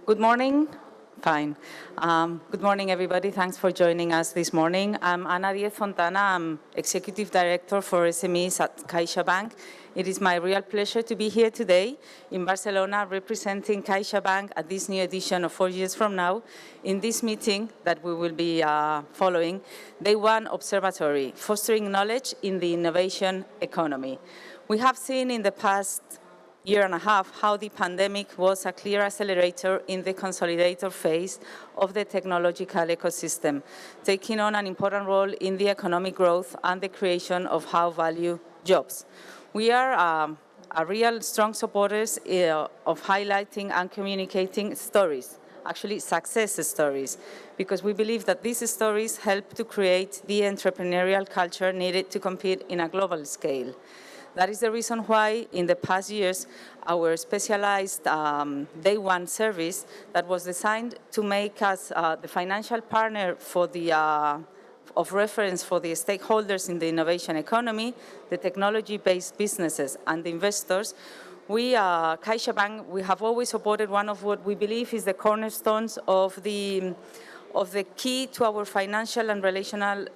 Good morning. Fine. Good morning, everybody. Thanks for joining us this morning. I'm Díez Fontana. I'm Executive Director for SMEs at CaixaBank. It is my real pleasure to be here today in Barcelona representing CaixaBank at this new edition of 4 years from now in this meeting that we will be following, DayOne Observatory, Fostering Knowledge in the Innovation Economy. We have seen in the past year and a half how the pandemic was a clear accelerator in the consolidator phase of the technological ecosystem, taking on an important role in the economic growth and the creation of high-value jobs. We are real strong supporters of highlighting and communicating stories, actually success stories, because we believe that these stories help to create the entrepreneurial culture needed to compete in a global scale. That is the reason why, in the past years, our specialized DayOne service that was designed to make us the financial partner for of reference for the stakeholders in the innovation economy, the technology-based businesses and the investors, we, CaixaBank, we have always supported one of what we believe is the cornerstones of the key to our financial and relational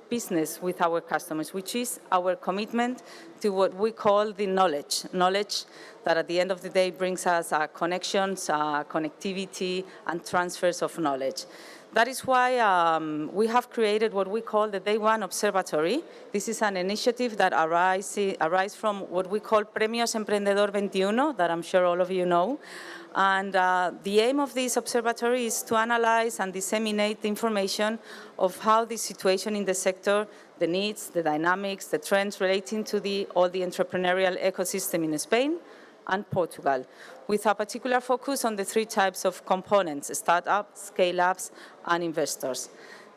business with our customers, which is our commitment to what we call the knowledge that at the end of the day brings us connections, connectivity, and transfers of knowledge. That is why we have created what we call the DayOne Observatory. This is an initiative that arises from what we call Premios Emprendedor 21, that I'm sure all of you know. And the aim of this observatory is to analyze and disseminate the information of how the situation in the sector, the needs, the dynamics, the trends relating to all the entrepreneurial ecosystem in Spain and Portugal, with a particular focus on the three types of components: startups, scale-ups, and investors.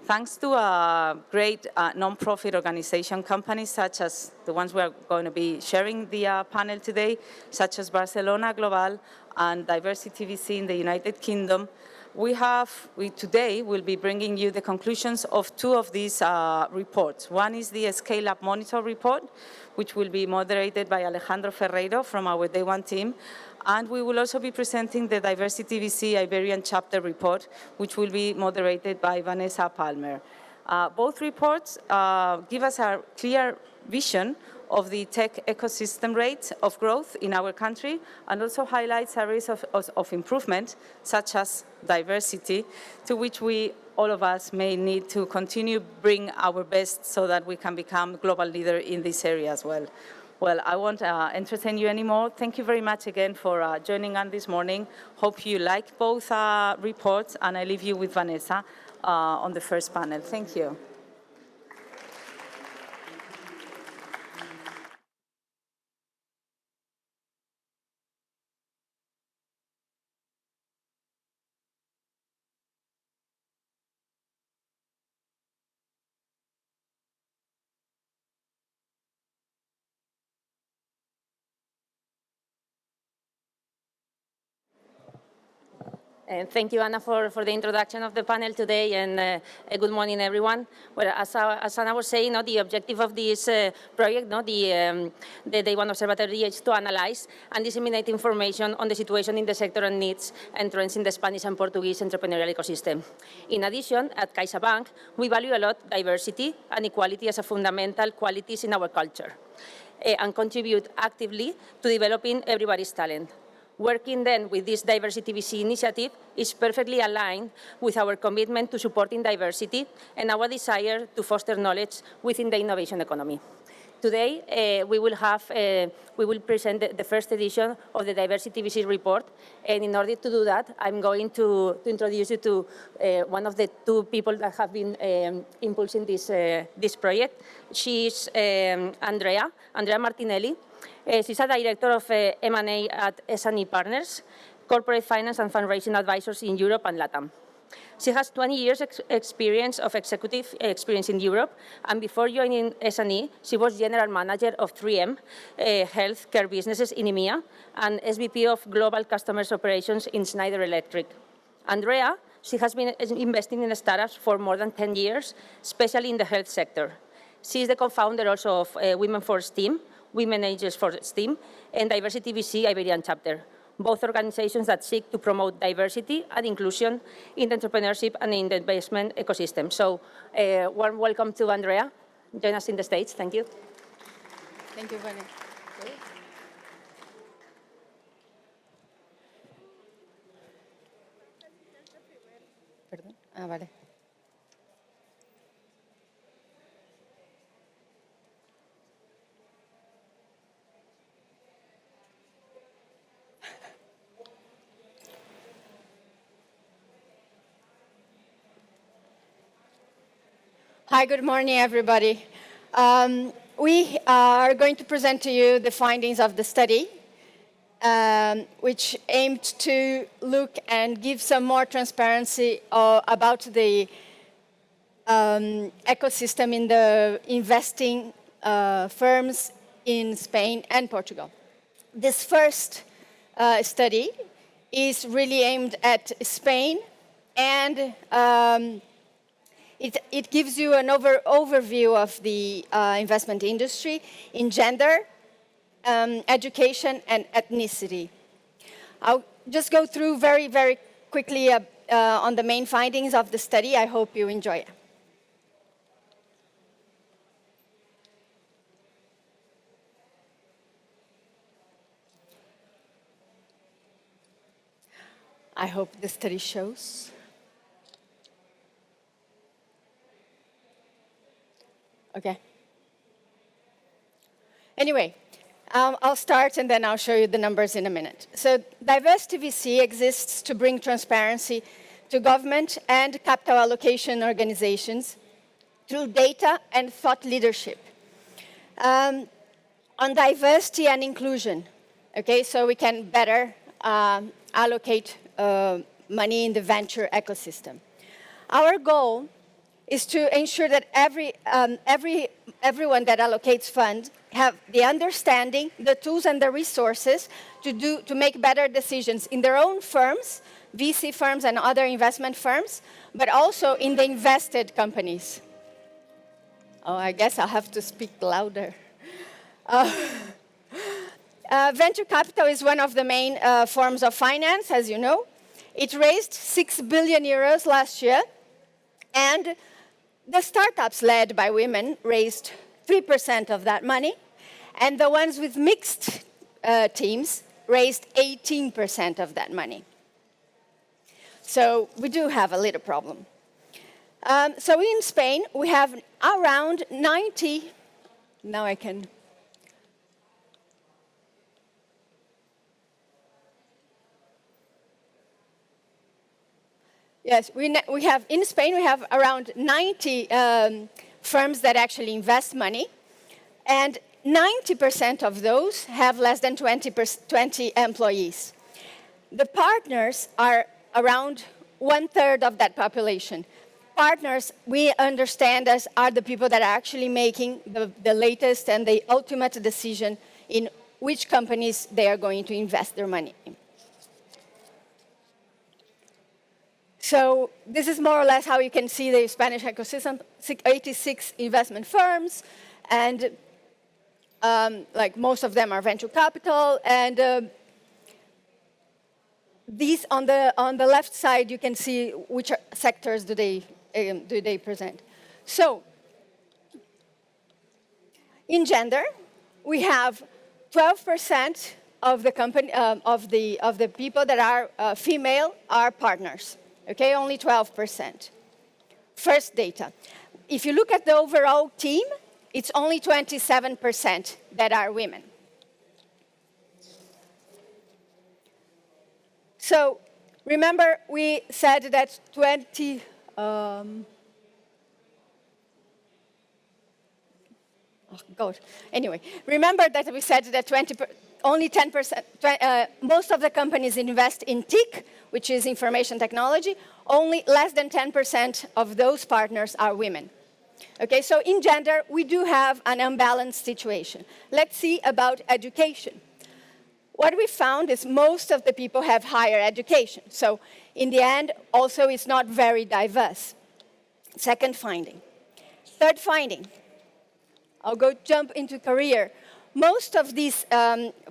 Thanks to a great non-profit organization companies such as the ones we are going to be sharing the panel today, such as Barcelona Global and Diversity VC in the United Kingdom, we today will be bringing you the conclusions of two of these reports. One is the SCaleup Monitor report, which will be moderated by Alejandro Ferreiro from our DayOne team. And we will also be presenting the Diversity VC Iberian chapter report, which will be moderated by Vanessa Palmer. Both reports give us a clear vision of the tech ecosystem rate of growth in our country, and also highlights areas of improvement, such as diversity, to which all of us may need to continue bring our best so that we can become global leader in this area as well. Well, I won't entertain you anymore. Thank you very much again for joining us this morning. Hope you like both reports, and I leave you with Vanessa on the first panel. Thank you. Thank you, Anna, for the introduction of the panel today, and good morning, everyone. Well, as Anna was saying, the objective of this project, the DayOne Observatory, is to analyze and disseminate information on the situation in the sector and needs and trends in the Spanish and Portuguese entrepreneurial ecosystem. In addition, at CaixaBank, we value a lot diversity and equality as a fundamental qualities in our culture, and contribute actively to developing everybody's talent. Working then with this Diversity VC initiative is perfectly aligned with our commitment to supporting diversity and our desire to foster knowledge within the innovation economy. Today, we will present the first edition of the Diversity VC report, and in order to do that, I'm going to introduce you to one of the two people that have been impulsing this project. She's Andrea Martinelli. She's a director of M&A at S&E Partners, corporate finance and fundraising advisors in Europe and LATAM. She has 20 years experience of executive experience in Europe, and before joining S&E, she was general manager of 3M healthcare businesses in EMEA and SVP of global customers operations in Schneider Electric. Andrea, she has been investing in startups for more than 10 years, especially in the health sector. She is the co-founder also of Women for STEAM, Women Agents for STEAM, and Diversity VC Iberian chapter. both organizations that seek to promote diversity and inclusion in the entrepreneurship and in the investment ecosystem. So, warm welcome to Andrea. Join us in the stage. Thank you. Thank you, Vanessa. Perdón. Vale. Hi, good morning, everybody. We are going to present to you the findings of the study, which aimed to look and give some more transparency about the ecosystem in the investing firms in Spain and Portugal. This first study is really aimed at Spain, and it gives you an overview of the investment industry in gender, education, and ethnicity. I'll just go through very, very quickly on the main findings of the study. I hope you enjoy it. I hope the study shows. Okay. Anyway, I'll start and then I'll show you the numbers in a minute. So Diversity VC exists to bring transparency to government and capital allocation organizations through data and thought leadership. On diversity and inclusion, okay, so we can better allocate money in the venture ecosystem. Our goal is to ensure that everyone that allocates funds have the understanding, the tools, and the resources to make better decisions in their own firms, VC firms and other investment firms, but also in the invested companies. Oh, I guess I'll have to speak louder. Venture capital is one of the main forms of finance, as you know. It raised 6 billion euros last year, and the startups led by women raised 3% of that money, and the ones with mixed teams raised 18% of that money. So we do have a little problem. So in Spain, we have around 90, now I can, yes, we have, in Spain, we have around 90 firms that actually invest money, and 90% of those have less than 20 employees. The partners are around 1/3 of that population. Partners, we understand, as are the people that are actually making the latest and the ultimate decision in which companies they are going to invest their money in. So this is more or less how you can see the Spanish ecosystem, 86 investment firms, and like most of them are venture capital, and these on the left side you can see which sectors do they present. So in gender, we have 12% of the company of the people that are female are partners. Okay, only 12%. First data. If you look at the overall team, it's only 27% that are women. So remember, we said that Anyway, remember that we said that only 10%, most of the companies invest in TIC, which is information technology. Only less than 10% of those partners are women. Okay, so in gender, we do have an unbalanced situation. Let's see about education. What we found is most of the people have higher education. So in the end, also, it's not very diverse. Second finding. Third finding. I'll jump into career. most of these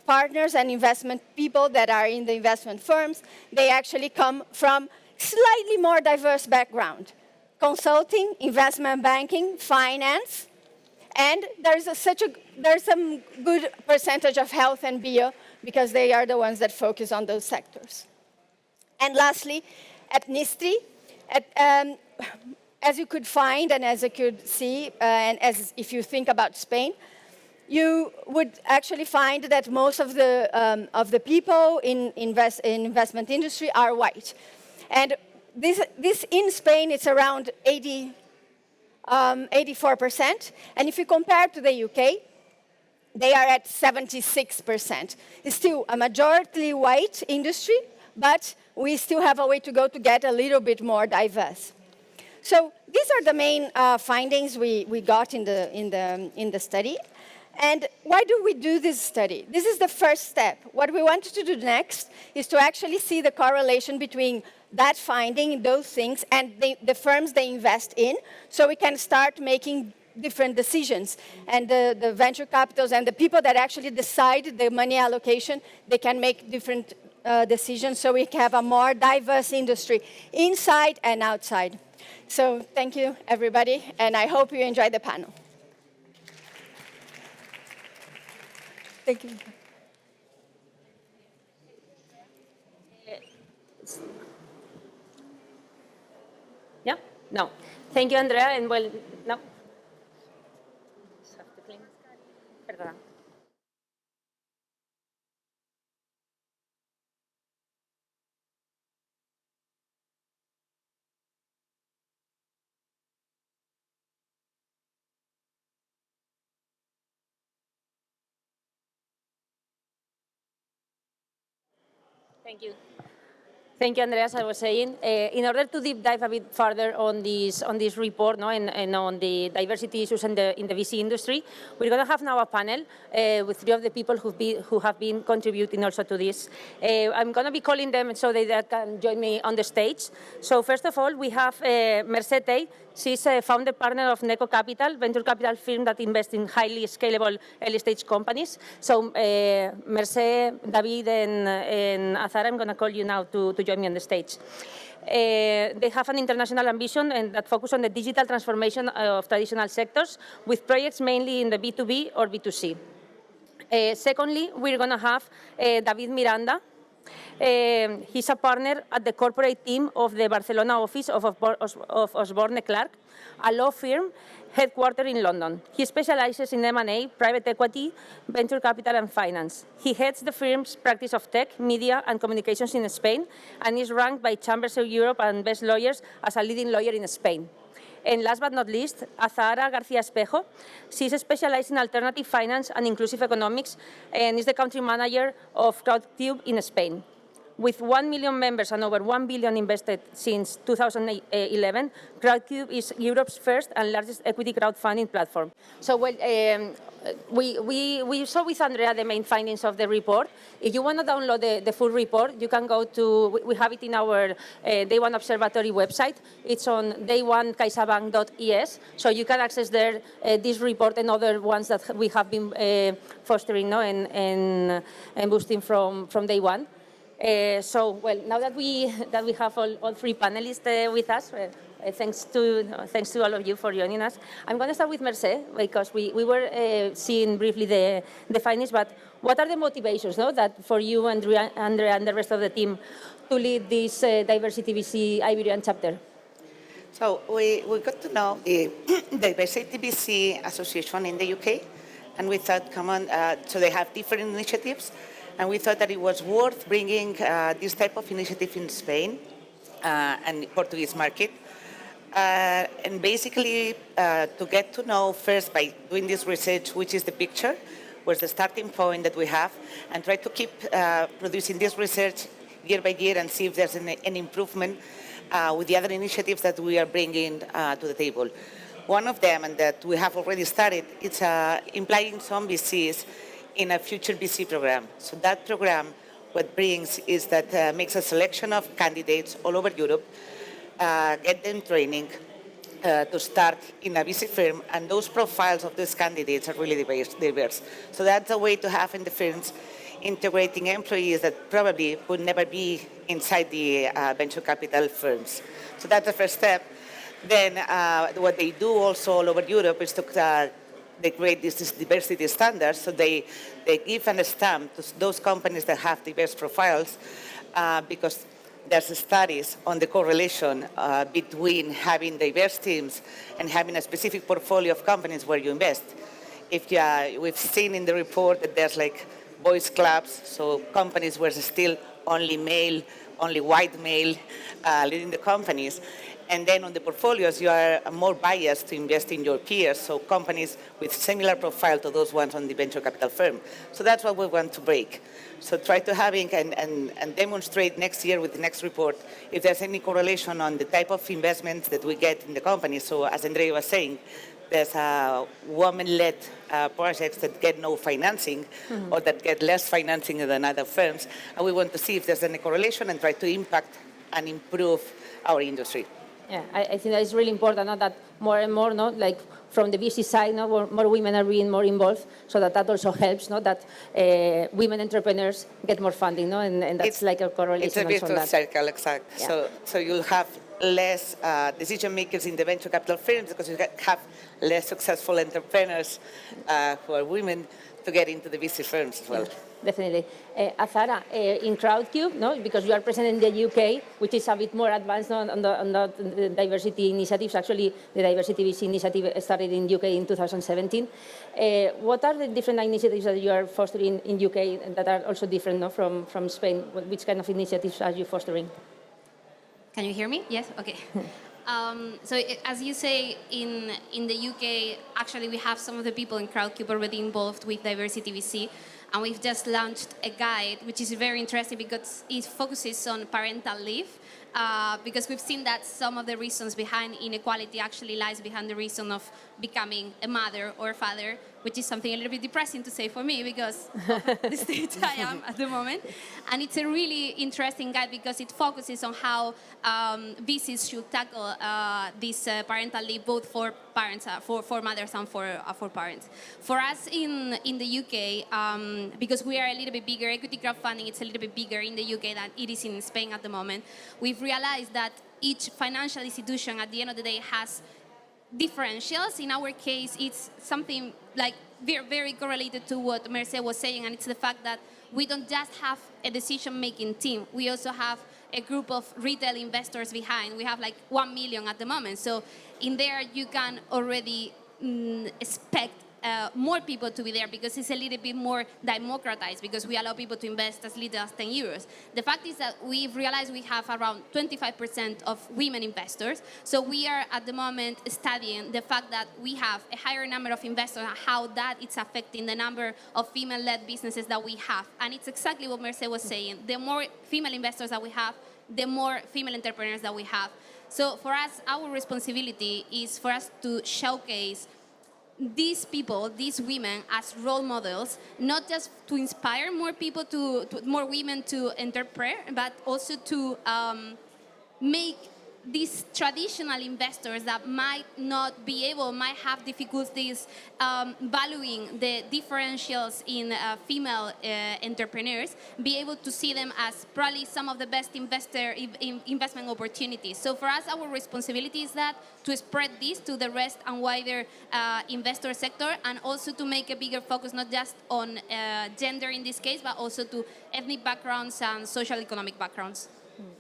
partners and investment people that are in the investment firms, they actually come from slightly more diverse background. Consulting, investment banking, finance, and there's some good percentage of health and bio because they are the ones that focus on those sectors. And lastly, ethnicity. As you could find and as you could see, and as if you think about Spain, you would actually find that most of the people in investment industry are white. And this in Spain, it's around 84%. And if you compare to the UK, they are at 76%. It's still a majority white industry, but we still have a way to go to get a little bit more diverse. So these are the main findings we got in the study. And why do we do this study? This is the first step. What we wanted to do next is to actually see the correlation between that finding, those things, and the firms they invest in, so we can start making different decisions. And the venture capitals and the people that actually decide the money allocation, they can make different decisions, so we can have a more diverse industry inside and outside. So thank you, everybody, and I hope you enjoy the panel. Thank you. Yeah? No. Thank you, Andrea, and well, no. Perdona. Thank you. Thank you, Andrea. As I was saying, in order to deep dive a bit further on this report, no, and on the diversity issues in the VC industry, we're going to have now a panel with three of the people who have been contributing also to this. I'm going to be calling them so they can join me on the stage. So first of all, we have Mercete. She's a founder partner of Neco Capital, venture capital firm that invests in highly scalable early-stage companies. So Merce, David, and Azara, I'm going to call you now to join me on the stage. They have an international ambition and that focus on the digital transformation of traditional sectors with projects mainly in the B2B or B2C. Secondly, we're going to have David Miranda. He's a partner at the corporate team of the Barcelona office of Osborne Clarke, a law firm headquartered in London. He specializes in M&A, private equity, venture capital, and finance. He heads the firm's practice of tech, media, and communications in Spain, and is ranked by Chambers of Europe and Best Lawyers as a leading lawyer in Spain. And last but not least, Azahara García Espejo. She's specialized in alternative finance and inclusive economics and is the country manager of CrowdCube in Spain. With 1 million members and over 1 billion invested since 2011, CrowdCube is Europe's first and largest equity crowdfunding platform. So we saw with Andrea the main findings of the report. If you want to download the full report, you can go to, we have it in our DayOne Observatory website. It's on DayOne CaixaBank.es, so you can access there this report and other ones that we have been fostering and boosting from DayOne. So, well, now that we have all three panelists with us, thanks to all of you for joining us. I'm going to start with Merce because we were seeing briefly the findings, but what are the motivations, no, that for you, Andrea, and the rest of the team to lead this Diversity VC Iberian chapter? So we got to know the Diversity VC Association in the UK, and we thought, so they have different initiatives. And we thought that it was worth bringing this type of initiative in Spain and Portuguese market. And basically, to get to know first by doing this research, which is the picture, was the starting point that we have, and try to keep producing this research year by year and see if there's an improvement with the other initiatives that we are bringing to the table. One of them, and that we have already started, it's implying some VCs in a future VC program. So that program, what brings is that makes a selection of candidates all over Europe, get them training, to start in a VC firm, and those profiles of those candidates are really diverse. So that's a way to have in the firms integrating employees that probably would never be inside the venture capital firms. So that's the first step. Then what they do also all over Europe is to they create these diversity standards. So they give a stamp to those companies that have diverse profiles because there's studies on the correlation between having diverse teams and having a specific portfolio of companies where you invest. We've seen in the report that there's like boys clubs, so companies where there's still only male, only white male leading the companies. And then on the portfolios, you are more biased to invest in your peers, so companies with similar profile to those ones on the venture capital firm. So that's what we want to break. So try to having and demonstrate next year with the next report if there's any correlation on the type of investments that we get in the company. So as Andrea was saying, there's women-led projects that get no financing or that get less financing than other firms. And we want to see if there's any correlation and try to impact and improve our industry. Yeah, I think that it's really important that more and more, like from the VC side, more women are being more involved, so that also helps, that women entrepreneurs get more funding, and that's like a correlation. It's a virtuous circle, exactly. Yeah. So you'll have less decision makers in the venture capital firms because you have less successful entrepreneurs who are women to get into the VC firms as well. Yeah. Definitely. Azara, in Crowdcube, because you are present in the UK, which is a bit more advanced on the diversity initiatives. Actually, the diversity VC initiative started in UK in 2017. What are the different initiatives that you are fostering in UK that are also different from Spain? Which kind of initiatives are you fostering? Can you hear me? Yes? Okay. As you say, in the UK, actually we have some of the people in Crowdcube already involved with diversity VC. And we've just launched a guide, which is very interesting because it focuses on parental leave. Because we've seen that some of the reasons behind inequality actually lies behind the reason of becoming a mother or a father, which is something a little bit depressing to say for me because of the stage I am at the moment. And it's a really interesting guide because it focuses on how VCs should tackle this parental leave, both for parents, for mothers and for parents. For us in the UK, because we are a little bit bigger, equity crowdfunding, it's a little bit bigger in the UK than it is in Spain at the moment. We've realized that each financial institution at the end of the day has differentials. In our case, it's something like very, very correlated to what Merce was saying, and it's the fact that we don't just have a decision-making team. We also have a group of retail investors behind. We have like 1 million at the moment. So in there, you can already expect more people to be there because it's a little bit more democratized because we allow people to invest as little as 10 euros. The fact is that we've realized we have around 25% of women investors. So we are at the moment studying the fact that we have a higher number of investors and how that is affecting the number of female-led businesses that we have. And it's exactly what Merce was saying. The more female investors that we have, the more female entrepreneurs that we have. So for us, our responsibility is for us to showcase these people, these women, as role models, not just to inspire more people, more women to entrepreneur, but also to make these traditional investors that might have difficulties valuing the differentials in female entrepreneurs, be able to see them as probably some of the best investment opportunities. So for us, our responsibility is that to spread this to the rest and wider investor sector, and also to make a bigger focus not just on gender in this case, but also to ethnic backgrounds and social economic backgrounds.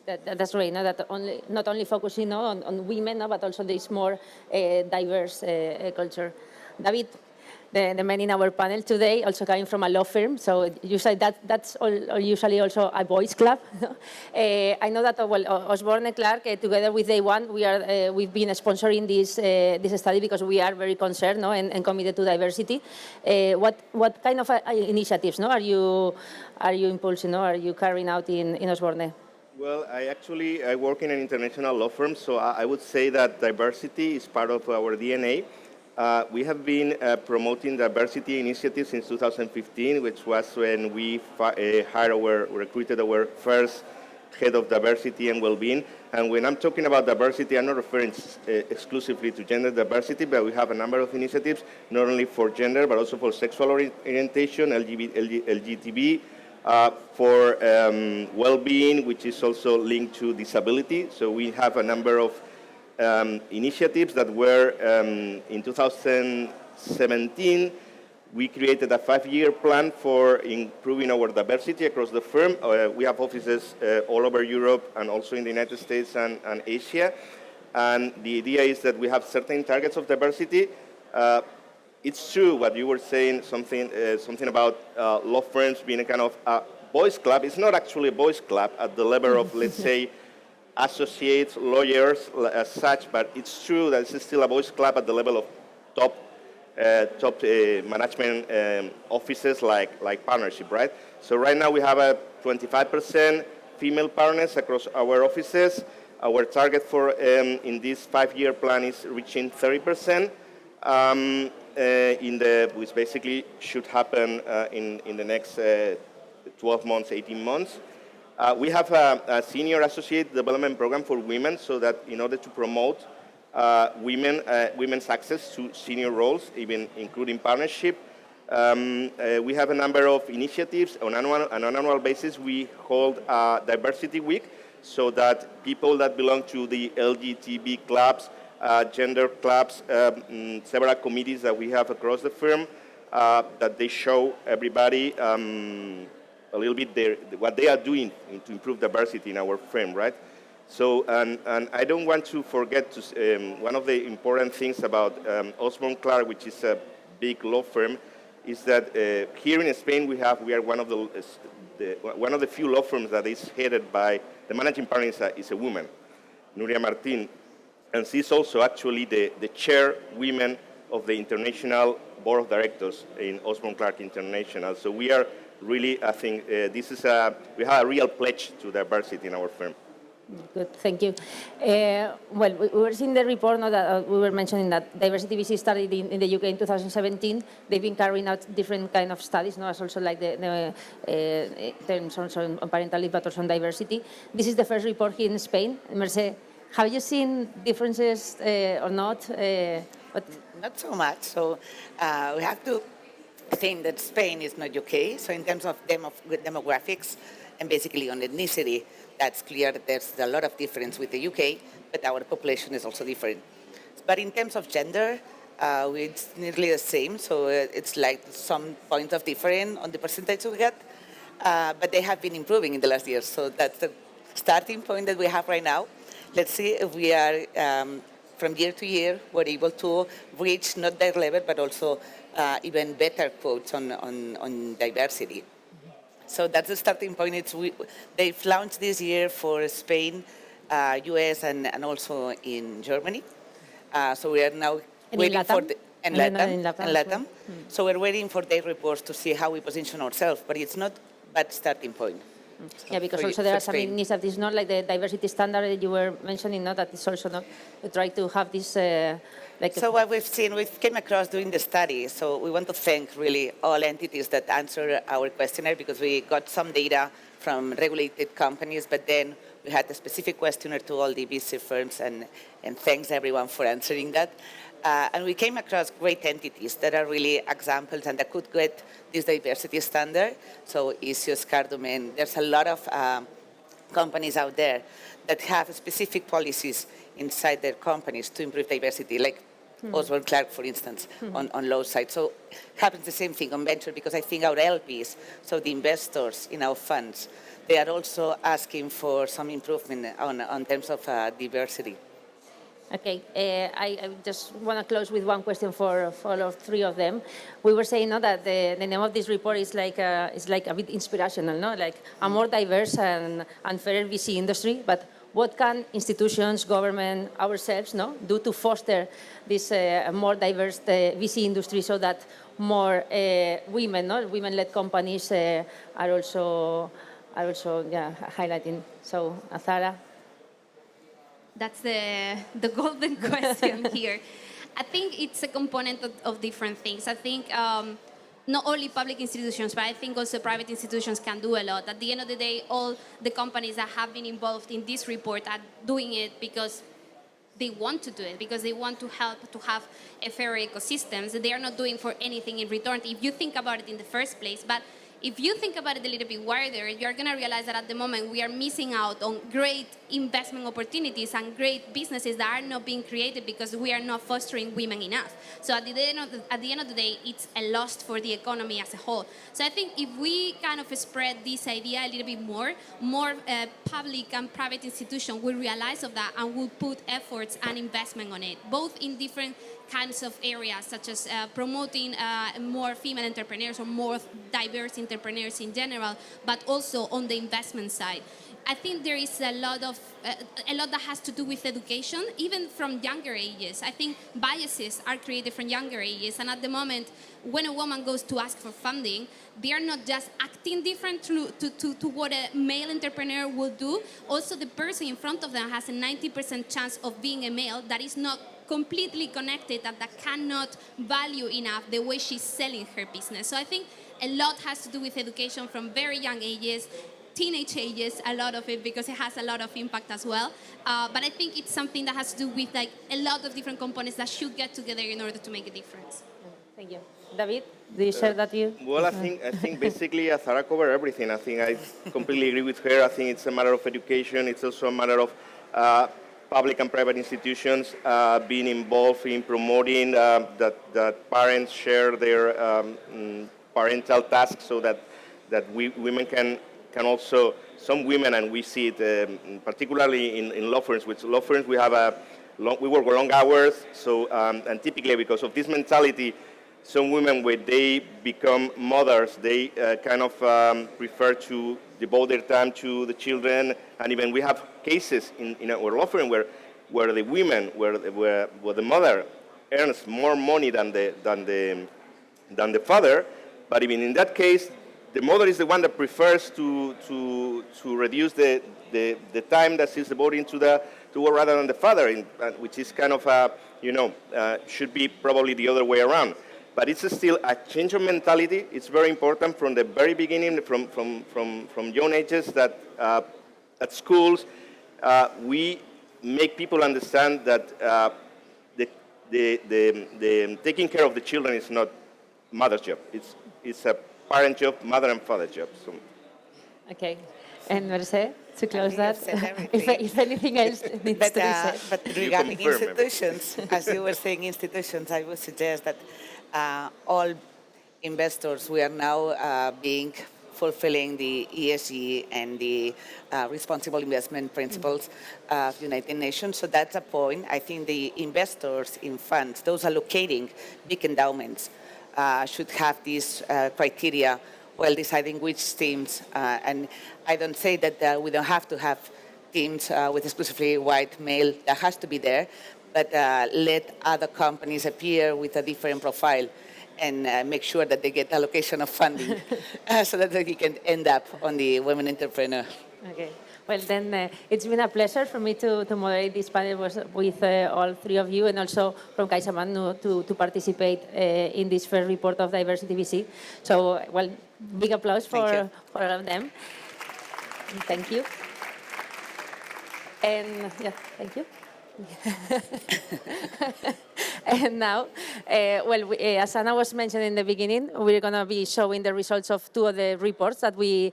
That's great. That not only focusing on women, but also this more diverse culture. David, the man in our panel today, also coming from a law firm, so usually that's usually also a boys' club. I know that Osborne Clark, together with DayOne, we've been sponsoring this study because we are very concerned and committed to diversity. What kind of initiatives are you impulsing? Are you carrying out in Osborne? Well, I work in an international law firm, so I would say that diversity is part of our DNA. We have been promoting diversity initiatives since 2015, which was when we recruited our first head of diversity and well-being. And when I'm talking about diversity, I'm not referring exclusively to gender diversity, but we have a number of initiatives, not only for gender, but also for sexual orientation, LGTB, for well-being, which is also linked to disability. So we have a number of initiatives that were in 2017. We created a 5-year plan for improving our diversity across the firm. We have offices all over Europe and also in the United States and Asia. And the idea is that we have certain targets of diversity. It's true what you were saying, something about law firms being a kind of boys' club. It's not actually a boys' club at the level of, let's say, associates, lawyers as such, but it's true that it's still a boys' club at the level of top management offices like partnership, right? So right now we have a 25% female partners across our offices. Our target for in this 5-year plan is reaching 30%, which basically should happen in the next 12 months, 18 months. We have a senior associate development program for women, so that in order to promote women's access to senior roles, even including partnership. We have a number of initiatives. On an annual basis, we hold a diversity week, so that people that belong to the LGBT clubs, gender clubs, several committees that we have across the firm, that they show everybody a little bit what they are doing to improve diversity in our firm, right? So, and I don't want to forget one of the important things about Osborne Clarke, which is a big law firm, is that here in Spain we are one of the few law firms that is headed by the managing partner is a woman, Nuria Martin, and she's also actually the chairwoman of the International Board of Directors in Osborne Clarke International. So we are really, I think, we have a real pledge to diversity in our firm. Good, thank you. Well, we were seeing the report, that we were mentioning that Diversity VC started in the UK in 2017. They've been carrying out different kind of studies, as also like the terms also on parental leave, but also on diversity. This is the first report here in Spain. Merce, have you seen differences or not? Not so much. So we have to think that Spain is not UK. So in terms of demographics and basically on ethnicity, that's clear that there's a lot of difference with the UK, but our population is also different. But in terms of gender, it's nearly the same, so it's like some point of difference on the percentage we get, but they have been improving in the last years, so that's the starting point that we have right now. Let's see if we are, from year to year, we're able to reach not their level, but also even better quotes on diversity. So that's the starting point. They've launched this year for Spain, US, and also in Germany. So we are now waiting for LATAM. So we're waiting for their reports to see how we position ourselves, but it's not a bad starting point. So yeah, because also there are some initiatives, not like the diversity standard that you were mentioning, that is also not try to have this. So what we've seen, we came across doing the study. So we want to thank really all entities that answered our questionnaire, because we got some data from regulated companies, but then we had a specific questionnaire to all the VC firms, and thanks everyone for answering that. And we came across great entities that are really examples and that could get this diversity standard. So Isios, Cardumen, there's a lot of companies out there that have specific policies inside their companies to improve diversity, like Osborne Clarke, for instance, on low side. So it happens the same thing on venture, because I think our LPs, so the investors in our funds, they are also asking for some improvement on terms of diversity. Okay, I just want to close with one question for all of three of them. We were saying that the name of this report is like a bit inspirational, like a more diverse and fairer VC industry. But what can institutions, government, ourselves, do to foster this more diverse VC industry, so that more women-led companies are also highlighting? So, Azara. That's the golden question here. I think it's a component of different things. I think not only public institutions, but I think also private institutions can do a lot. At the end of the day, all the companies that have been involved in this report are doing it because they want to do it, because they want to help to have a fairer ecosystems. They are not doing for anything in return, if you think about it in the first place. But if you think about it a little bit wider, you're going to realize that at the moment we are missing out on great investment opportunities and great businesses that are not being created because we are not fostering women enough. So at the end of the day, it's a loss for the economy as a whole. So I think if we kind of spread this idea a little bit more public and private institutions will realize of that and will put efforts and investment on it, both in different kinds of areas, such as promoting more female entrepreneurs or more diverse entrepreneurs in general, but also on the investment side. I think there is a lot that has to do with education, even from younger ages. I think biases are created from younger ages, and at the moment, when a woman goes to ask for funding, they are not just acting different to what a male entrepreneur would do. Also, the person in front of them has a 90% chance of being a male that is not completely connected, that cannot value enough the way she's selling her business. So I think a lot has to do with education from very young ages, teenage ages, a lot of it, because it has a lot of impact as well. But I think it's something that has to do with like a lot of different components that should get together in order to make a difference. Thank you. David, do you share that view? Well, I think basically Azara covered everything. I think I completely agree with her. I think it's a matter of education. It's also a matter of public and private institutions being involved in promoting that parents share their parental tasks so that women can also, some women, and we see it particularly in law firms. With law firms, we work long hours, so and typically because of this mentality, some women, when they become mothers, they kind of prefer to devote their time to the children, and even we have cases in our law firm where the women, where the mother earns more money than the father, but even in that case, the mother is the one that prefers to reduce the time that she's devoting to work rather than the father, which is kind of should be probably the other way around. But it's still a change of mentality. It's very important from the very beginning, from young ages, that at schools we make people understand that the taking care of the children is not mother's job. It's a parent job, mother and father job. So. Okay. And Merce, to close that, if anything else needs to be said. But regarding institutions, as you were saying, institutions, I would suggest that all investors, we are now fulfilling the ESG and the responsible investment principles of United Nations. So that's a point. I think the investors in funds, those allocating big endowments, should have these criteria while deciding which teams. And I don't say that we don't have to have teams with exclusively white male. That has to be there. But let other companies appear with a different profile and make sure that they get allocation of funding so that they can end up on the women entrepreneur. Okay. Well, then it's been a pleasure for me to moderate this panel with all three of you, and also from CaixaBank to participate in this first report of Diversity VC. So, well, big applause for all of them. And thank you. And yeah, thank you. And now, as Anna was mentioning in the beginning, we're going to be showing the results of two of the reports that we've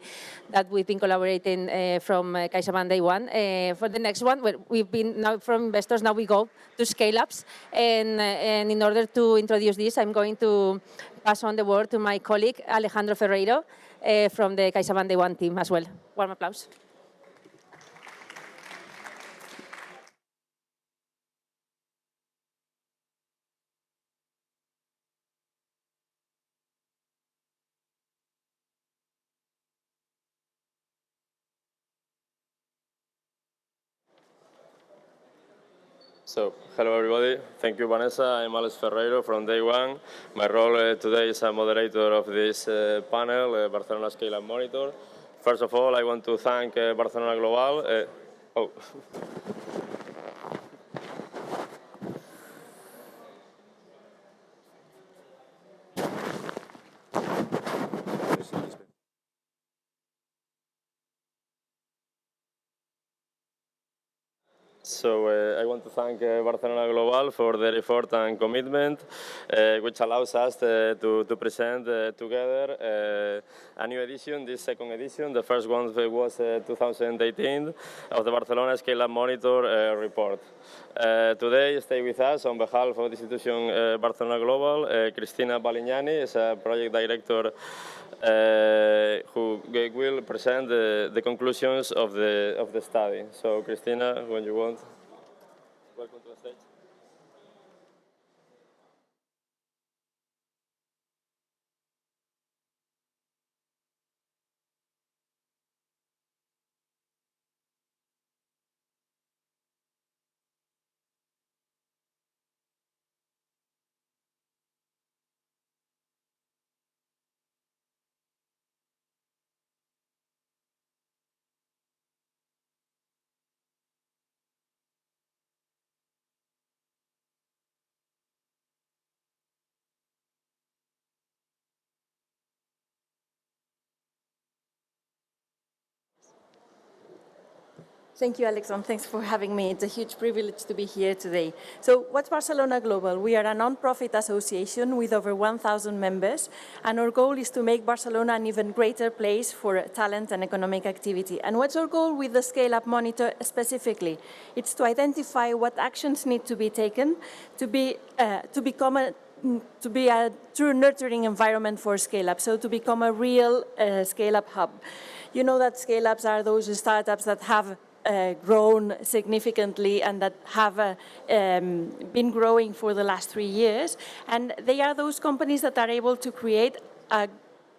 been collaborating from CaixaBank DayOne. For the next one, we've been now from investors. Now we go to scale-ups, and in order to introduce this, I'm going to pass on the word to my colleague Alejandro Ferreiro from the CaixaBank DayOne team as well. Warm applause. So, hello everybody. Thank you, Vanessa. I'm Alex Ferreiro from DayOne. My role today is a moderator of this panel, Barcelona Scale-up Monitor. First of all, I want to thank Barcelona Global. So I want to thank Barcelona Global for their effort and commitment, which allows us to present together a new edition, this second edition. The first one was 2018 of the Barcelona Scale-up Monitor report. Today, stay with us on behalf of the institution Barcelona Global. Cristina Balignani is a project director who will present the conclusions of the study. So, Cristina, when you want, welcome to the stage. Thank you, Alex, and thanks for having me. It's a huge privilege to be here today. So what's Barcelona Global? We are a non-profit association with over 1,000 members, and our goal is to make Barcelona an even greater place for talent and economic activity. And what's our goal with the Scale-up Monitor specifically? It's to identify what actions need to be taken to be a true nurturing environment for scale-up, so to become a real scale-up hub. You know that scale-ups are those startups that have grown significantly and that have been growing for the last 3 years. And they are those companies that are able to create a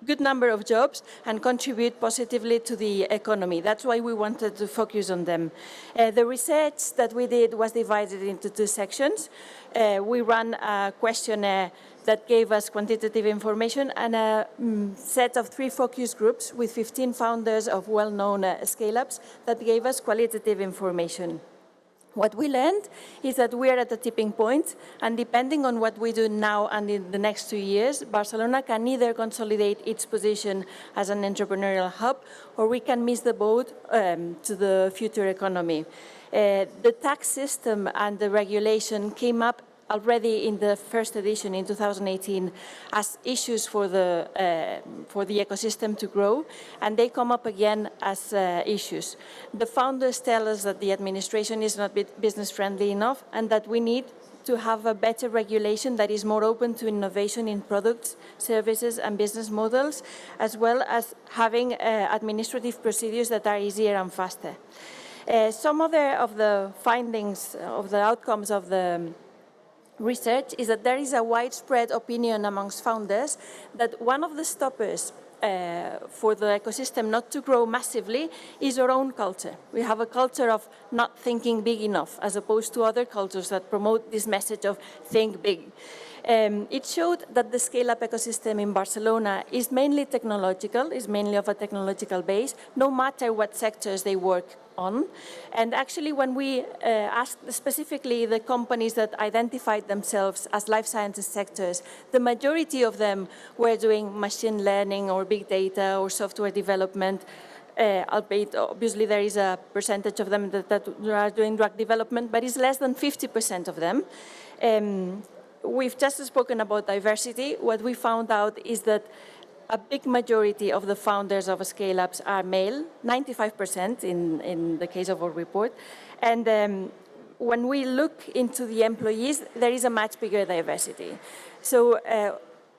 good number of jobs and contribute positively to the economy. That's why we wanted to focus on them. The research that we did was divided into 2 sections. We ran a questionnaire that gave us quantitative information and a set of 3 focus groups with 15 founders of well-known scale-ups that gave us qualitative information. What we learned is that we are at a tipping point, and depending on what we do now and in the next 2 years, Barcelona can either consolidate its position as an entrepreneurial hub, or we can miss the boat to the future economy. The tax system and the regulation came up already in the first edition in 2018 as issues for the ecosystem to grow, and they come up again as issues. The founders tell us that the administration is not business friendly enough and that we need to have a better regulation that is more open to innovation in products, services and business models, as well as having administrative procedures that are easier and faster. Some of the findings of the outcomes of the research is that there is a widespread opinion amongst founders that one of the stoppers for the ecosystem not to grow massively is our own culture. We have a culture of not thinking big enough, as opposed to other cultures that promote this message of think big. It showed that the scale-up ecosystem in Barcelona is mainly technological, is mainly of a technological base, no matter what sectors they work on. And actually, when we asked specifically the companies that identified themselves as life sciences sectors, the majority of them were doing machine learning or big data or software development. Albeit, obviously, there is a percentage of them that are doing drug development, but it's less than 50% of them. We've just spoken about diversity. What we found out is that a big majority of the founders of scale-ups are male, 95% in the case of our report. And when we look into the employees, there is a much bigger diversity. So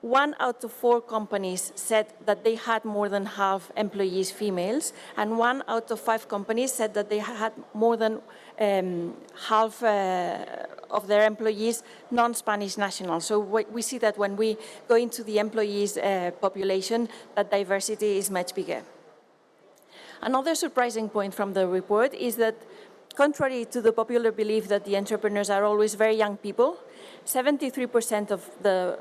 1 out of 4 companies said that they had more than half employees females, and 1 out of 5 companies said that they had more than half of their employees non-Spanish nationals. So we see that when we go into the employees population, that diversity is much bigger. Another surprising point from the report is that, contrary to the popular belief that the entrepreneurs are always very young people, 73% of the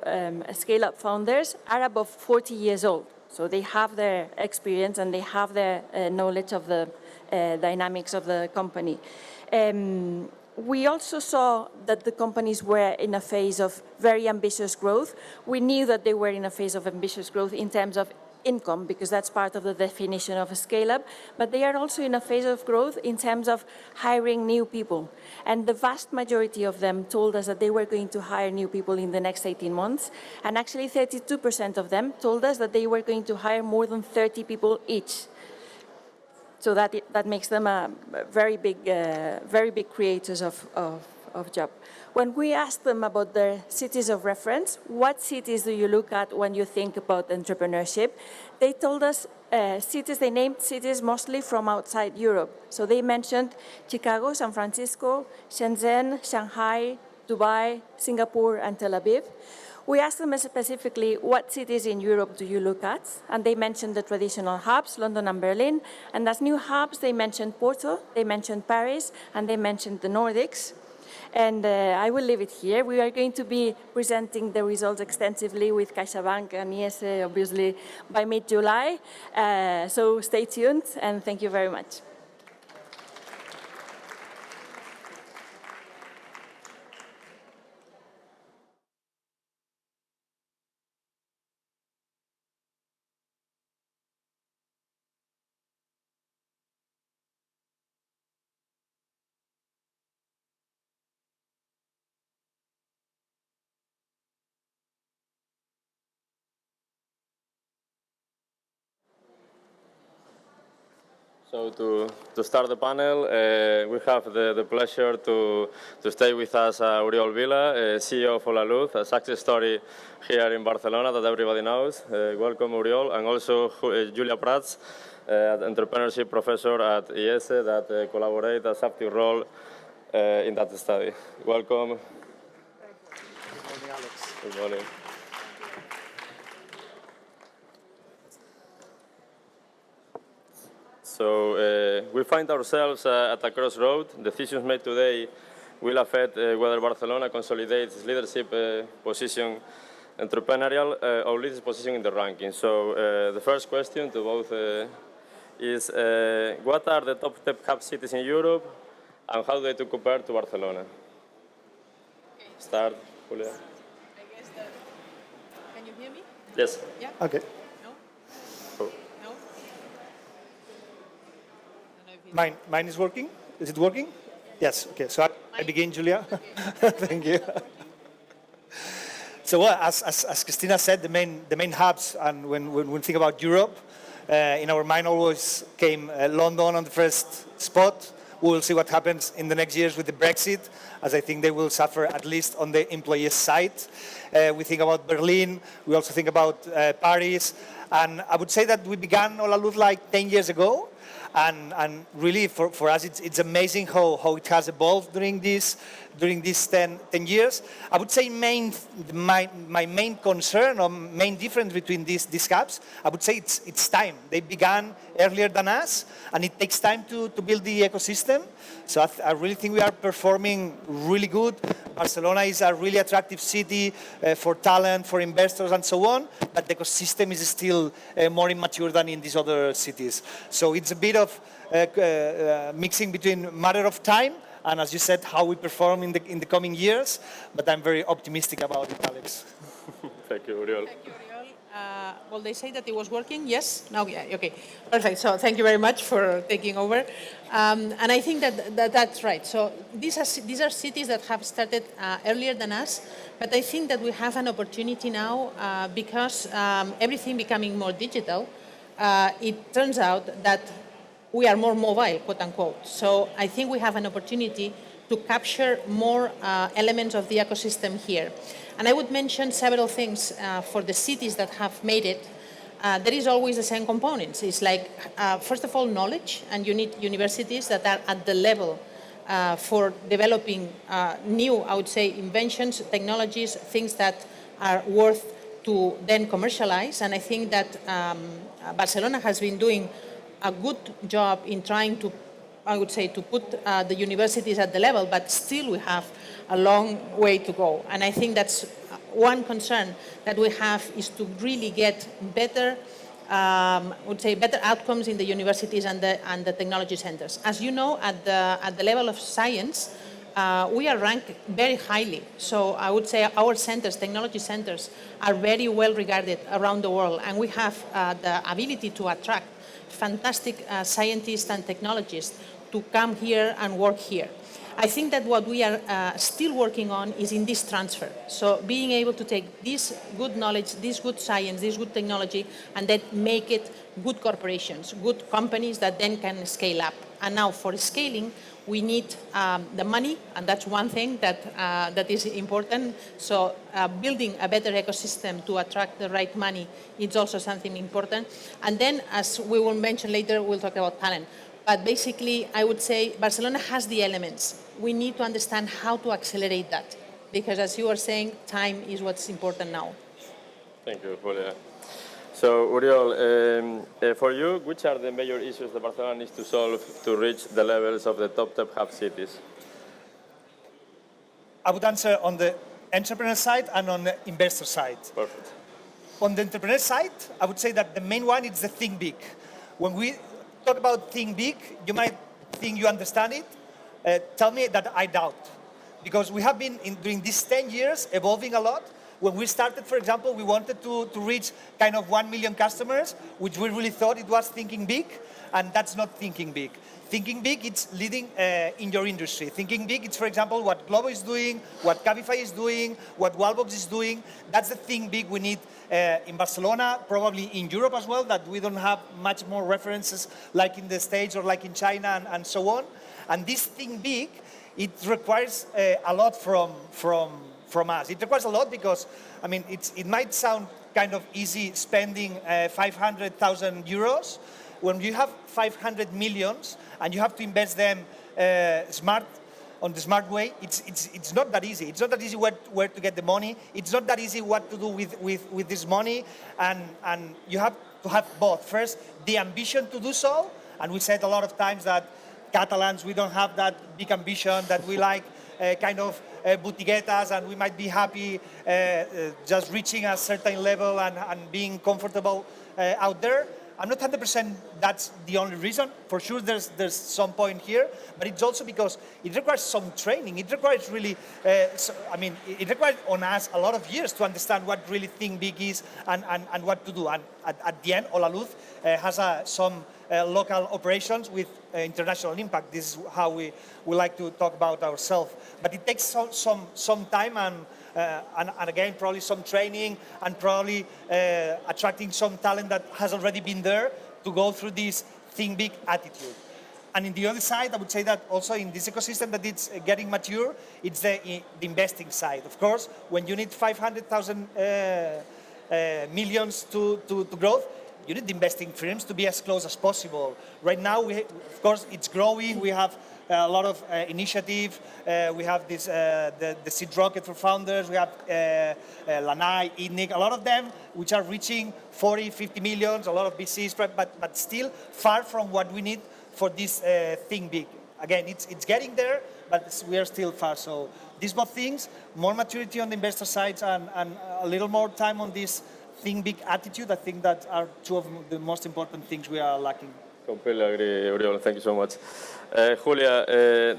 scale-up founders are above 40 years old. So they have their experience and they have their knowledge of the dynamics of the company. We also saw that the companies were in a phase of very ambitious growth. We knew that they were in a phase of ambitious growth in terms of income, because that's part of the definition of a scale-up, but they are also in a phase of growth in terms of hiring new people. And the vast majority of them told us that they were going to hire new people in the next 18 months. And actually 32% of them told us that they were going to hire more than 30 people each. So that makes them a very big creators of job. When we asked them about their cities of reference, what cities do you look at when you think about entrepreneurship? They told us cities, they named cities mostly from outside Europe. So they mentioned Chicago, San Francisco, Shenzhen, Shanghai, Dubai, Singapore, and Tel Aviv. We asked them specifically, what cities in Europe do you look at? And they mentioned the traditional hubs, London and Berlin. And as new hubs, they mentioned Porto, they mentioned Paris, and they mentioned the Nordics. And I will leave it here. We are going to be presenting the results extensively with CaixaBank and Díez, obviously, by mid-July. So stay tuned, and thank you very much. So to start the panel, we have the pleasure to stay with us Oriol Vila, CEO of Holaluz, a success story here in Barcelona that everybody knows. Welcome, Oriol, and also Júlia Prats, entrepreneurship professor at IES that collaborate as active role in that study. Welcome. Good morning, Alex. Good morning. So we find ourselves at a crossroad. Decisions made today will affect whether Barcelona consolidates its leadership position, entrepreneurial, or leads position in the ranking. So the first question to both is, what are the top tech hub cities in Europe, and how do they compare to Barcelona? Okay. Start, Júlia. I guess that, can you hear me? Yes. Yeah? Okay. No? Oh. No? Mine is working? Is it working? Yes. Okay. So I begin, Julia. Okay. Thank you. So as Cristina said, the main hubs, and when we think about Europe, in our mind always came London on the first spot. We will see what happens in the next years with the Brexit, as I think they will suffer at least on the employee side. We think about Berlin. We also think about Paris. And I would say that we began Holaluz like 10 years ago. And really, for us, it's amazing how it has evolved during these 10 years. I would say my main concern or main difference between these hubs, I would say it's time. They began earlier than us, and it takes time to build the ecosystem. So I really think we are performing really good. Barcelona is a really attractive city for talent, for investors, and so on, but the ecosystem is still more immature than in these other cities. So it's a bit of mixing between matter of time and, as you said, how we perform in the coming years. But I'm very optimistic about it, Alex. Thank you, Oriol. Thank you, Oriol. Well, they say that it was working. Yes? No? Yeah, okay. Perfect. So thank you very much for taking over. And I think that's right. So these are cities that have started earlier than us, but I think that we have an opportunity now because everything becoming more digital, it turns out that we are more mobile, quote unquote. So I think we have an opportunity to capture more elements of the ecosystem here. And I would mention several things for the cities that have made it. There is always the same components. It's like, first of all, knowledge, and you need universities that are at the level for developing new, I would say, inventions, technologies, things that are worth to then commercialize. And I think that Barcelona has been doing a good job in trying to, I would say, to put the universities at the level, but still we have a long way to go. And I think that's one concern that we have, is to really get better, I would say, better outcomes in the universities and the technology centers. As you know, at the level of science, we are ranked very highly. So I would say our centers, technology centers, are very well regarded around the world, and we have the ability to attract fantastic scientists and technologists to come here and work here. I think that what we are still working on is in this transfer. So being able to take this good knowledge, this good science, this good technology, and then make it good corporations, good companies that then can scale up. And now for scaling, we need the money, and that's one thing that is important. So building a better ecosystem to attract the right money is also something important. And then, as we will mention later, we'll talk about talent. But basically, I would say Barcelona has the elements. We need to understand how to accelerate that, because as you were saying, time is what's important now. Thank you, Júlia. So, Oriol, for you, which are the major issues that Barcelona needs to solve to reach the levels of the top hub cities? I would answer on the entrepreneur side and on the investor side. Perfect. On the entrepreneur side, I would say that the main one is the think big. When we talk about think big, you might think you understand it. Tell me that I doubt. Because we have been, during these 10 years, evolving a lot. When we started, for example, we wanted to reach kind of 1 million customers, which we really thought it was thinking big, and that's not thinking big. Thinking big, it's leading in your industry. Thinking big, it's, for example, what Globo is doing, what Cabify is doing, what Wallbox is doing. That's the think big we need in Barcelona, probably in Europe as well, that we don't have much more references like in the States or like in China and so on. And this think big, it requires a lot from us. It requires a lot because, I mean, it might sound kind of easy spending 500,000 euros. When you have 500 millions and you have to invest them on the smart way, it's not that easy. It's not that easy where to get the money. It's not that easy what to do with this money. And you have to have both. First, the ambition to do so. And we said a lot of times that Catalans, we don't have that big ambition, that we like kind of botiguetas, and we might be happy just reaching a certain level and being comfortable out there. I'm not 100% that's the only reason. For sure, there's some point here, but it's also because it requires some training. It requires really, it requires on us a lot of years to understand what really think big is and what to do. And at the end, Hola Luz has some local operations with international impact. This is how we like to talk about ourselves. But it takes some time and again, probably some training and probably attracting some talent that has already been there to go through this think big attitude. And in the other side, I would say that also in this ecosystem that it's getting mature, it's the investing side. Of course, when you need 500,000 millions to growth, you need investing firms to be as close as possible. Right now, of course, it's growing. We have a lot of initiative. We have this the Seed Rocket for Founders. We have Lanai, ITNIC, a lot of them which are reaching 40, 50 millions, a lot of VCs, but still far from what we need for this think big. Again, it's getting there, but we are still far. So these both things, more maturity on the investor side and a little more time on this think big attitude, I think that are two of the most important things we are lacking. Completely agree, Oriol. Thank you so much. Júlia,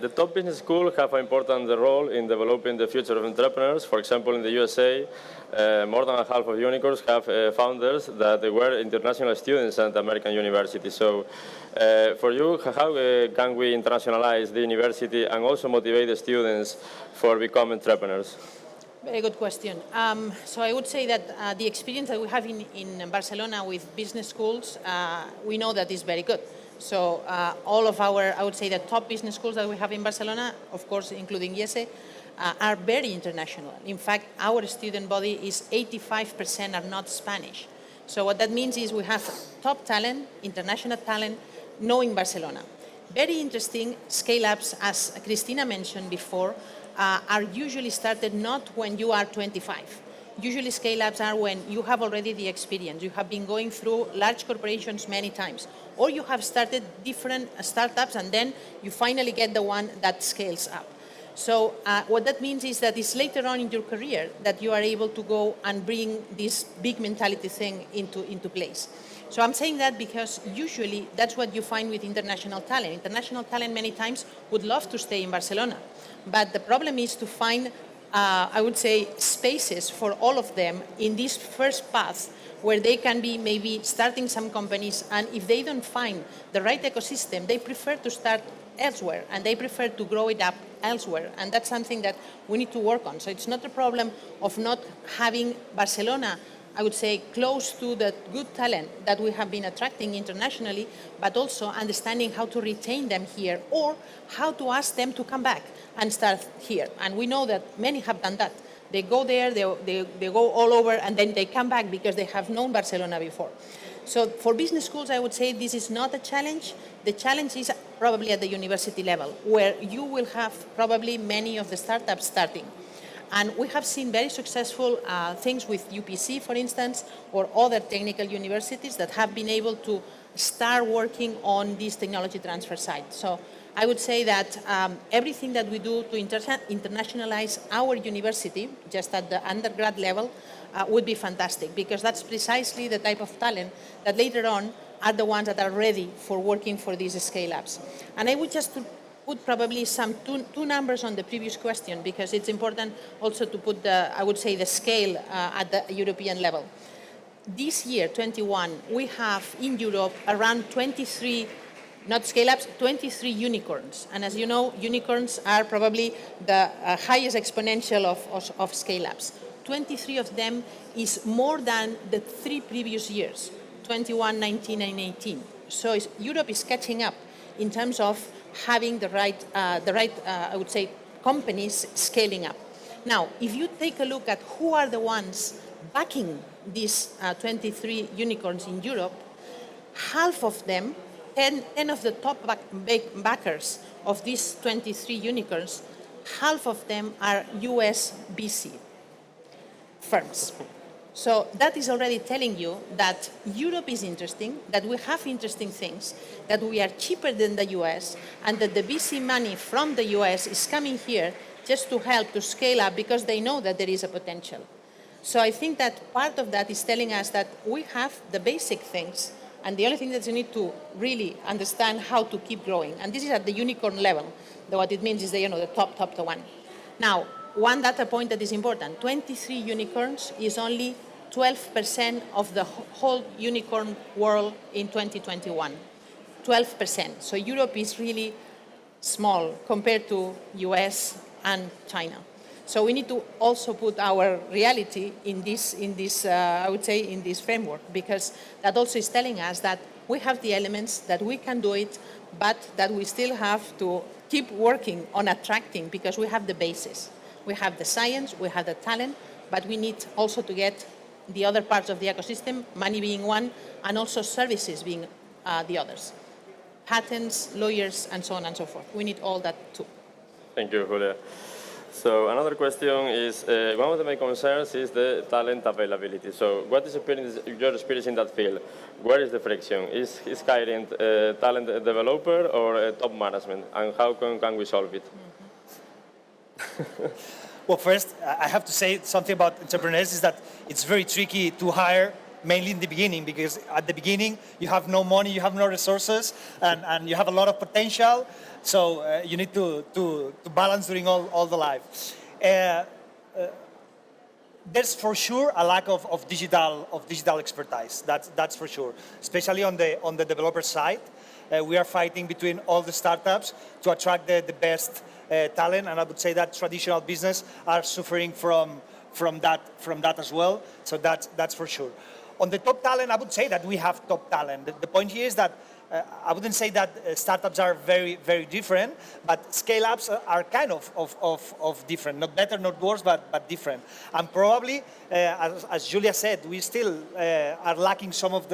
the top business schools have an important role in developing the future of entrepreneurs. For example, in the USA, more than half of unicorns have founders that were international students at American universities. So for you, how can we internationalize the university and also motivate the students for becoming entrepreneurs? Very good question. So I would say that the experience that we have in Barcelona with business schools, we know that is very good. So all of our, I would say the top business schools that we have in Barcelona, of course, including IESE, are very international. In fact, our student body is 85% are not Spanish. So what that means is we have top talent, international talent, knowing Barcelona. Very interesting scale-ups, as Cristina mentioned before, are usually started not when you are 25. Usually scale-ups are when you have already the experience. You have been going through large corporations many times. Or you have started different startups and then you finally get the one that scales up. So what that means is that it's later on in your career that you are able to go and bring this big mentality thing into place. So I'm saying that because usually that's what you find with international talent. International talent many times would love to stay in Barcelona. but the problem is to find, I would say, spaces for all of them in this first path where they can be maybe starting some companies, and if they don't find the right ecosystem, they prefer to start elsewhere, and they prefer to grow it up elsewhere, and that's something that we need to work on. So it's not a problem of not having Barcelona, I would say, close to the good talent that we have been attracting internationally, but also understanding how to retain them here or how to ask them to come back and start here. And we know that many have done that. They go there, they go all over, and then they come back because they have known Barcelona before. So for business schools, I would say this is not a challenge. The challenge is probably at the university level, where you will have probably many of the startups starting. And we have seen very successful things with UPC, for instance, or other technical universities that have been able to start working on this technology transfer side. So I would say that everything that we do to internationalize our university, just at the undergrad level, would be fantastic, because that's precisely the type of talent that later on are the ones that are ready for working for these scale-ups. And I would just put probably some two numbers on the previous question, because it's important also to put I would say, the scale at the European level. This year, 21, we have in Europe around 23, not scale-ups, 23 unicorns. And as you know, unicorns are probably the highest exponential of scale-ups. 23 of them is more than the 3 previous years, 21, 19, and 18. So Europe is catching up in terms of having the right, I would say, companies scaling up. Now, if you take a look at who are the ones backing these 23 unicorns in Europe, half of them, 10 of the top backers of these 23 unicorns, half of them are US VC firms. So that is already telling you that Europe is interesting, that we have interesting things, that we are cheaper than the US, and that the VC money from the US is coming here just to help to scale up because they know that there is a potential. So I think that part of that is telling us that we have the basic things, and the only thing that you need to really understand how to keep growing. And this is at the unicorn level. What it means is the top one. Now, one data point that is important, 23 unicorns is only 12% of the whole unicorn world in 2021. 12%. So Europe is really small compared to US and China. So we need to also put our reality in this I would say, in this framework, because that also is telling us that we have the elements, that we can do it, but that we still have to keep working on attracting, because we have the basis. We have the science, we have the talent, but we need also to get the other parts of the ecosystem, money being one, and also services being the others. Patents, lawyers, and so on and so forth. We need all that too. Thank you, Julia. So another question is, one of the main concerns is the talent availability. So what is your experience in that field? Where is the friction? Is hiring a talent developer or a top management? And how can we solve it? Well, first, I have to say something about entrepreneurs is that it's very tricky to hire, mainly in the beginning, because at the beginning you have no money, you have no resources, and you have a lot of potential. So you need to balance during all the life. There's for sure a lack of digital expertise. That's for sure, especially on the developer side. We are fighting between all the startups to attract the best talent, and I would say that traditional business are suffering from that as well. So that's for sure. On the top talent, I would say that we have top talent. The point here is that I wouldn't say that startups are very, very different, but scale-ups are kind of different. Not better, not worse, but different. And probably, as Julia said, we still are lacking some of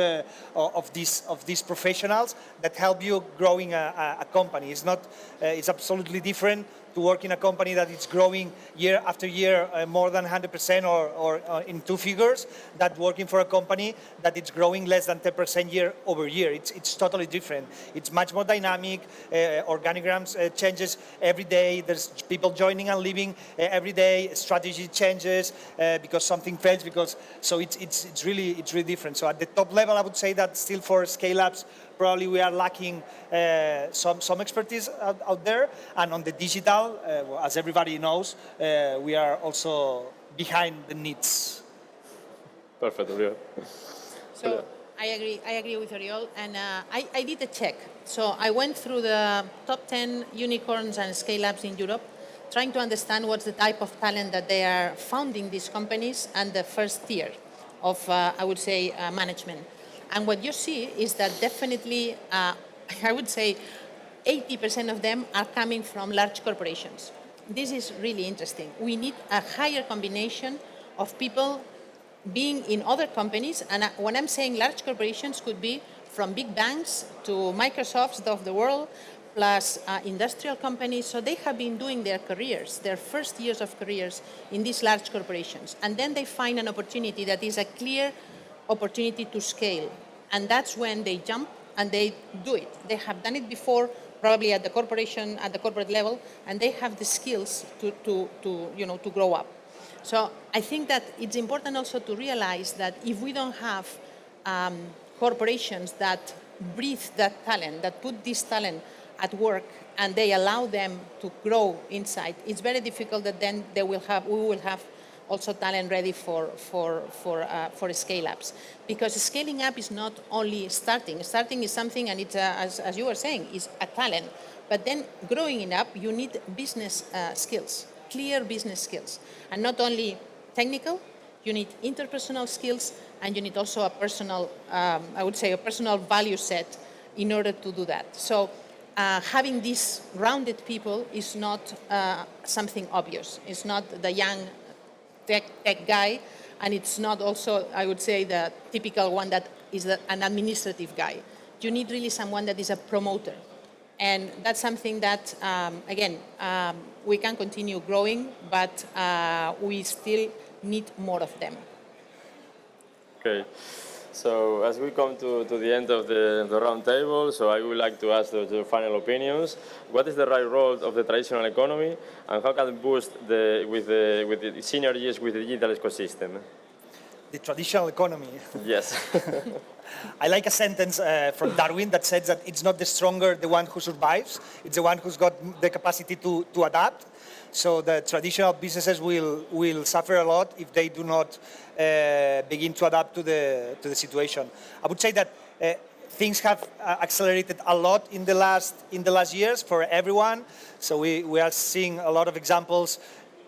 these professionals that help you growing a company. It's absolutely different to work in a company that is growing year after year more than 100% or in 2 figures, than working for a company that is growing less than 10% year over year. It's totally totally different. It's much more dynamic. Organigrams changes every day. There's people joining and leaving every day. Strategy changes because something fails. So it's really different. So at the top level, I would say that still for scale-ups, probably we are lacking some expertise out there. And on the digital, as everybody knows, we are also behind the needs. Perfect, Oriol. So I agree with Oriol, and I did a check. So I went through the top 10 unicorns and scale-ups in Europe, trying to understand what's the type of talent that they are founding these companies and the first tier of, I would say, management. And what you see is that definitely, I would say, 80% of them are coming from large corporations. This is really interesting. We need a higher combination of people being in other companies, and when I'm saying large corporations, could be from big banks to Microsofts of the world, plus industrial companies. So they have been doing their careers, their first years of careers in these large corporations. And then they find an opportunity that is a clear opportunity to scale. And that's when they jump and they do it. They have done it before, probably at the corporate level, and they have the skills to grow up. So I think that it's important also to realize that if we don't have corporations that breathe that talent, that put this talent at work, and they allow them to grow inside, it's very difficult that then we will have also talent ready for scale-ups. Because scaling up is not only starting. Starting is something, and it's, as you were saying, is a talent. But then growing it up, you need business skills, clear business skills. And not only technical, you need interpersonal skills, and you need also a personal, I would say, a personal value set in order to do that. So having these rounded people is not something obvious. It's not the young tech guy, and it's not also, I would say, the typical one that is an administrative guy. You need really someone that is a promoter. And that's something that, again, we can continue growing, but we still need more of them. Okay. So as we come to the end of the round table, so I would like to ask your final opinions. What is the right role of the traditional economy, and how can it boost with the synergies with the digital ecosystem? The traditional economy. Yes. I like a sentence from Darwin that says that it's not the stronger the one who survives, it's the one who's got the capacity to adapt. So the traditional businesses will suffer a lot if they do not begin to adapt to the situation. I would say that things have accelerated a lot in the last years for everyone. So we are seeing a lot of examples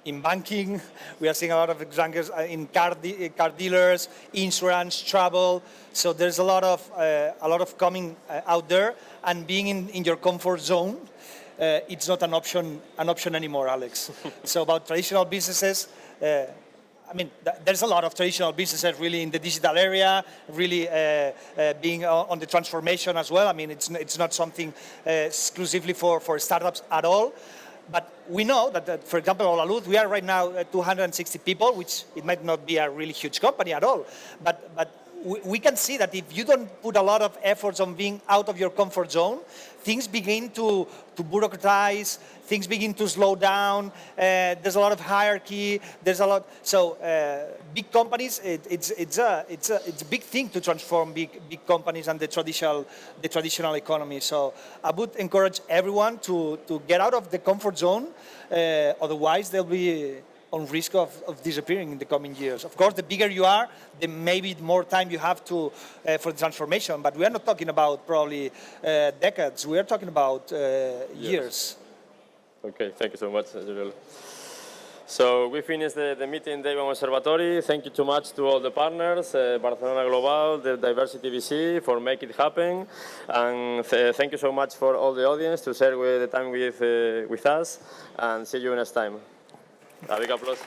in banking. We are seeing a lot of examples in car dealers, insurance, travel. So there's a lot of coming out there, and being in your comfort zone, it's not an option anymore, Alex. So about traditional businesses, I mean, there's a lot of traditional businesses really in the digital area, really being on the transformation as well. I mean, it's not something exclusively for startups at all. But we know that, for example, Olaluz, we are right now 260 people, which it might not be a really huge company at all. But we can see that if you don't put a lot of efforts on being out of your comfort zone, things begin to bureaucratize, things begin to slow down, there's a lot of hierarchy, there's a lot, so big companies, it's a big thing to transform big companies and the traditional economy. So I would encourage everyone to get out of the comfort zone, otherwise they'll be on risk of disappearing in the coming years. Of course, the bigger you are, the maybe more time you have for the transformation. But we are not talking about probably decades. We are talking about years. Okay, thank you so much, Oriol. So we finished the meeting DayOne Observatory. Thank you too much to all the partners, Barcelona Global, the Diversity VC, for making it happen. And thank you so much for all the audience to share the time with us. And see you next time. A big applause.